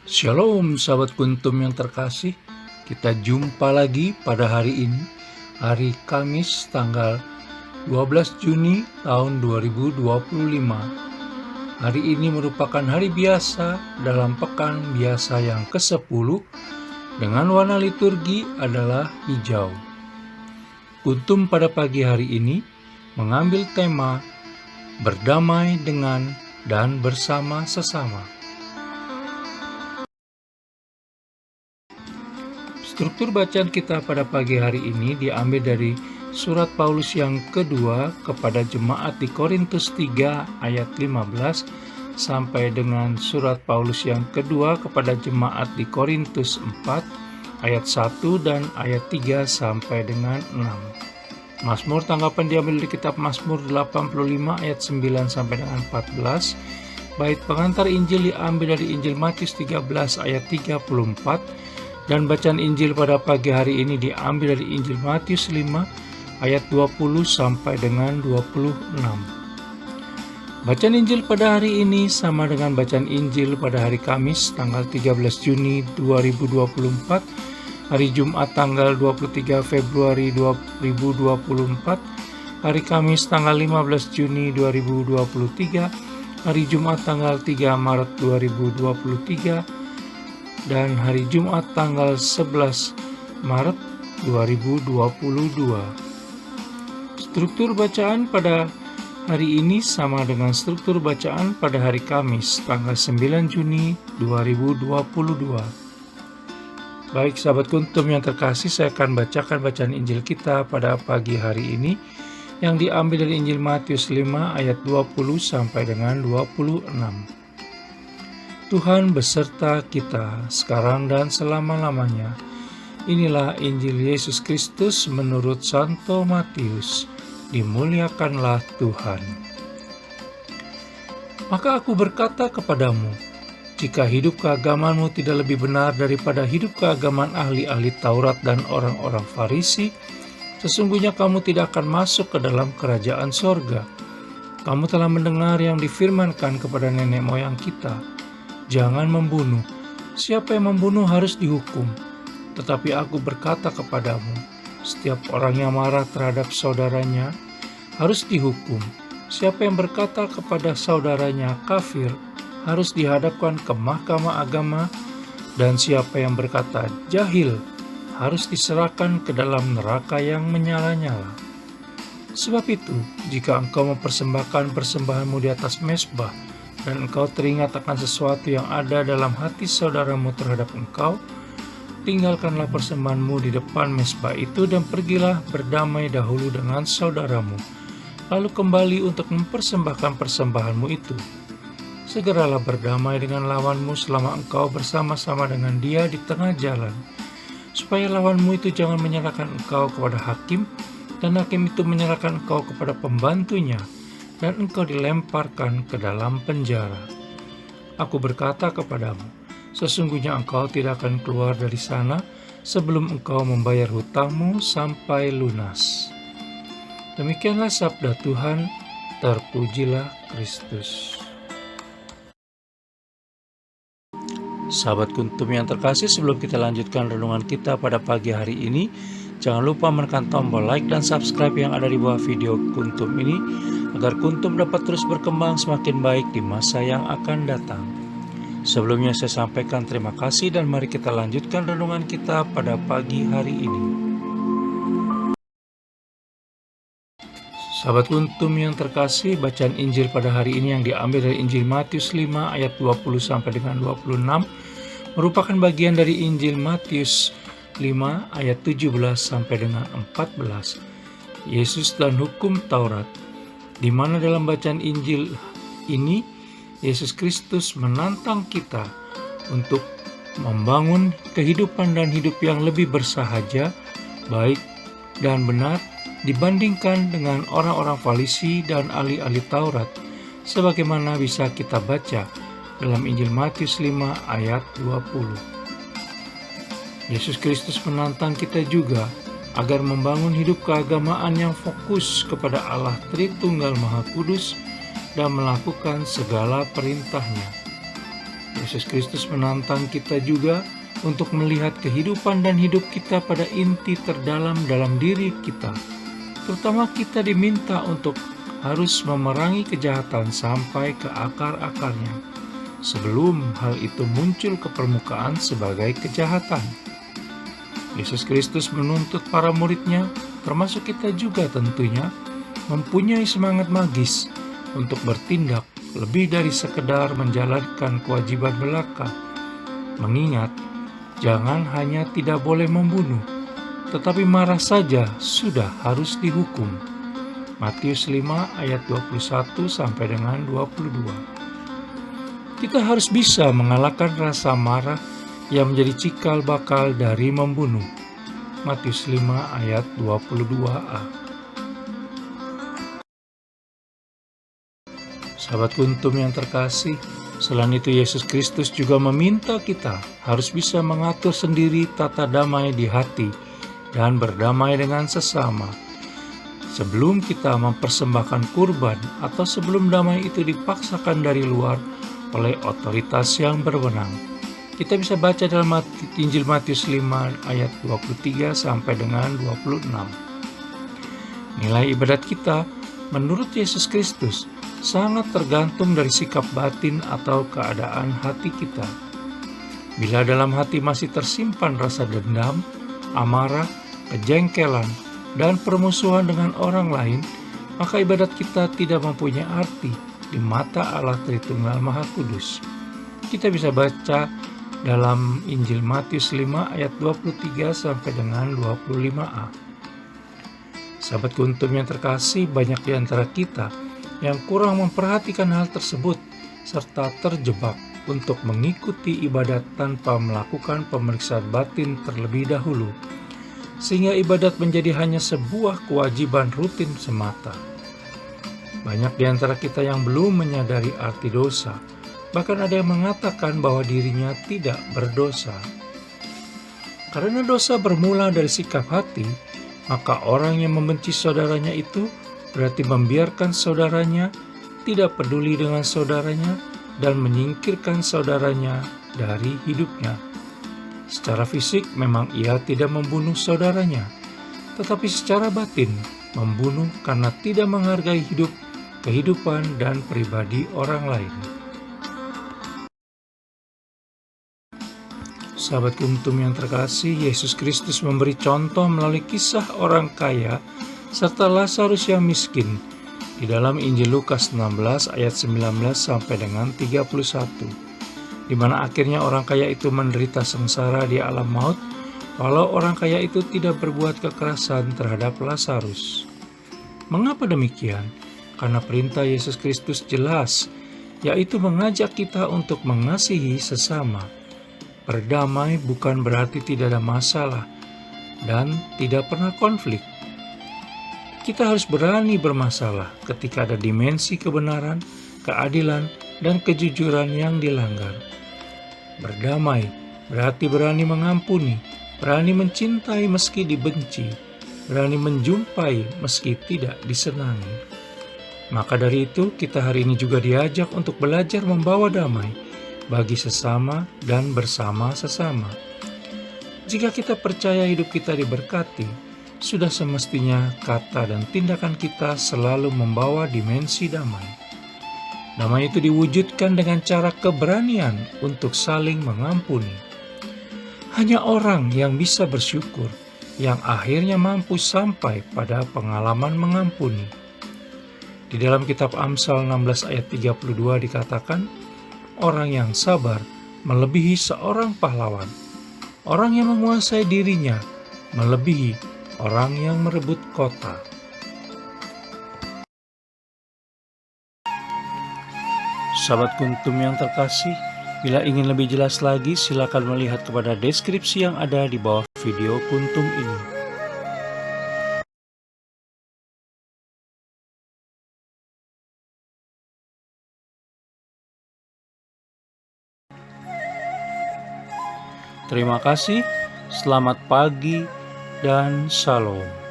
Shalom sahabat kuntum yang terkasih, kita jumpa lagi pada hari ini, hari Kamis tanggal 12 Juni tahun 2025. Hari ini merupakan hari biasa dalam pekan biasa yang ke-10 dengan warna liturgi adalah hijau. Kuntum pada pagi hari ini mengambil tema berdamai dengan dan bersama sesama. Struktur bacaan kita pada pagi hari ini diambil dari surat Paulus yang kedua kepada jemaat di Korintus 3 ayat 15 sampai dengan surat Paulus yang kedua kepada jemaat di Korintus 4 ayat 1 dan ayat 3 sampai dengan 6. Mazmur tanggapan diambil dari kitab Mazmur 85 ayat 9 sampai dengan 14. Bait pengantar Injil diambil dari Injil Matius 13 ayat 34. Dan bacaan Injil pada pagi hari ini diambil dari Injil Matius 5 ayat 20 sampai dengan 26. Bacaan Injil pada hari ini sama dengan bacaan Injil pada hari Kamis tanggal 13 Juni 2024, hari Jumat tanggal 23 Februari 2024, hari Kamis tanggal 15 Juni 2023, hari Jumat tanggal 3 Maret 2023, dan hari Jumat tanggal 11 Maret 2022. Struktur bacaan pada hari ini sama dengan struktur bacaan pada hari Kamis tanggal 9 Juni 2022. Baik sahabat kuntum yang terkasih, saya akan bacakan bacaan Injil kita pada pagi hari ini yang diambil dari Injil Matius 5 ayat 20 sampai dengan 26. Tuhan beserta kita sekarang dan selama-lamanya. Inilah Injil Yesus Kristus menurut Santo Matius. Dimuliakanlah Tuhan. Maka aku berkata kepadamu, jika hidup keagamaanmu tidak lebih benar daripada hidup keagamaan ahli-ahli Taurat dan orang-orang Farisi, sesungguhnya kamu tidak akan masuk ke dalam kerajaan sorga. Kamu telah mendengar yang difirmankan kepada nenek moyang kita, jangan membunuh. Siapa yang membunuh harus dihukum. Tetapi aku berkata kepadamu, setiap orang yang marah terhadap saudaranya harus dihukum. Siapa yang berkata kepada saudaranya kafir harus dihadapkan ke mahkamah agama, dan siapa yang berkata jahil harus diserahkan ke dalam neraka yang menyala-nyala. Sebab itu, jika engkau mempersembahkan persembahanmu di atas mezbah, dan engkau teringat akan sesuatu yang ada dalam hati saudaramu terhadap engkau, tinggalkanlah persembahanmu di depan mezbah itu dan pergilah berdamai dahulu dengan saudaramu, lalu kembali untuk mempersembahkan persembahanmu itu. Segeralah berdamai dengan lawanmu selama engkau bersama-sama dengan dia di tengah jalan, supaya lawanmu itu jangan menyerahkan engkau kepada hakim, dan hakim itu menyerahkan engkau kepada pembantunya, dan engkau dilemparkan ke dalam penjara. Aku berkata kepadamu, sesungguhnya engkau tidak akan keluar dari sana sebelum engkau membayar hutangmu sampai lunas. Demikianlah sabda Tuhan, terpujilah Kristus. Sahabat kuntum yang terkasih, sebelum kita lanjutkan renungan kita pada pagi hari ini, jangan lupa menekan tombol like dan subscribe yang ada di bawah video kuntum ini, agar kuntum dapat terus berkembang semakin baik di masa yang akan datang. Sebelumnya saya sampaikan terima kasih dan mari kita lanjutkan renungan kita pada pagi hari ini. Sahabat kuntum yang terkasih, bacaan Injil pada hari ini yang diambil dari Injil Matius 5 ayat 20 sampai dengan 26 merupakan bagian dari Injil Matius 5 ayat 17 sampai dengan 14. Yesus dan hukum Taurat, di mana dalam bacaan Injil ini Yesus Kristus menantang kita untuk membangun kehidupan dan hidup yang lebih bersahaja, baik dan benar dibandingkan dengan orang-orang Farisi dan ahli-ahli Taurat, sebagaimana bisa kita baca dalam Injil Matius 5 ayat 20. Yesus Kristus menantang kita juga agar membangun hidup keagamaan yang fokus kepada Allah Tritunggal Maha Kudus dan melakukan segala perintahnya. Yesus Kristus menantang kita juga untuk melihat kehidupan dan hidup kita pada inti terdalam dalam diri kita. Terutama kita diminta untuk harus memerangi kejahatan sampai ke akar-akarnya, sebelum hal itu muncul ke permukaan sebagai kejahatan. Yesus Kristus menuntut para murid-Nya, termasuk kita juga tentunya, mempunyai semangat magis untuk bertindak lebih dari sekedar menjalankan kewajiban belaka. Mengingat, jangan hanya tidak boleh membunuh, tetapi marah saja sudah harus dihukum. Matius 5 ayat 21 sampai dengan 22. Kita harus bisa mengalahkan rasa marah yang menjadi cikal bakal dari membunuh. Matius 5 ayat 22a. Sahabat Kuntum yang terkasih, selain itu Yesus Kristus juga meminta kita harus bisa mengatur sendiri tata damai di hati dan berdamai dengan sesama. Sebelum kita mempersembahkan kurban atau sebelum damai itu dipaksakan dari luar oleh otoritas yang berwenang. Kita bisa baca dalam Injil Matius 5 ayat 23 sampai dengan 26. Nilai ibadat kita menurut Yesus Kristus sangat tergantung dari sikap batin atau keadaan hati kita. Bila dalam hati masih tersimpan rasa dendam, amarah, kejengkelan, dan permusuhan dengan orang lain, maka ibadat kita tidak mempunyai arti di mata Allah Tritunggal Maha Kudus. Kita bisa baca dalam Injil Matius 5 ayat 23 sampai dengan 25a. Sahabat Kuntum yang terkasih, banyak di antara kita yang kurang memperhatikan hal tersebut serta terjebak untuk mengikuti ibadat tanpa melakukan pemeriksaan batin terlebih dahulu, sehingga ibadat menjadi hanya sebuah kewajiban rutin semata. Banyak di antara kita yang belum menyadari arti dosa, bahkan ada yang mengatakan bahwa dirinya tidak berdosa. Karena dosa bermula dari sikap hati, maka orang yang membenci saudaranya itu berarti membiarkan saudaranya, tidak peduli dengan saudaranya, dan menyingkirkan saudaranya dari hidupnya. Secara fisik memang ia tidak membunuh saudaranya, tetapi secara batin membunuh karena tidak menghargai hidup, kehidupan, dan pribadi orang lain. Sahabat Kuntum yang terkasih, Yesus Kristus memberi contoh melalui kisah orang kaya serta Lazarus yang miskin di dalam Injil Lukas 16 ayat 19 sampai dengan 31, di mana akhirnya orang kaya itu menderita sengsara di alam maut, walau orang kaya itu tidak berbuat kekerasan terhadap Lazarus. Mengapa demikian? Karena perintah Yesus Kristus jelas, yaitu mengajak kita untuk mengasihi sesama. Berdamai bukan berarti tidak ada masalah dan tidak pernah konflik. Kita harus berani bermasalah ketika ada dimensi kebenaran, keadilan, dan kejujuran yang dilanggar. Berdamai berarti berani mengampuni, berani mencintai meski dibenci, berani menjumpai meski tidak disenangi. Maka dari itu, kita hari ini juga diajak untuk belajar membawa damai bagi sesama dan bersama sesama. Jika kita percaya hidup kita diberkati, sudah semestinya kata dan tindakan kita selalu membawa dimensi damai. Damai itu diwujudkan dengan cara keberanian untuk saling mengampuni. Hanya orang yang bisa bersyukur yang akhirnya mampu sampai pada pengalaman mengampuni. Di dalam kitab Amsal 16 ayat 32 dikatakan, orang yang sabar melebihi seorang pahlawan. Orang yang menguasai dirinya melebihi orang yang merebut kota. Sahabat Kuntum yang terkasih, bila ingin lebih jelas lagi, silakan melihat kepada deskripsi yang ada di bawah video Kuntum ini. Terima kasih, selamat pagi, dan shalom.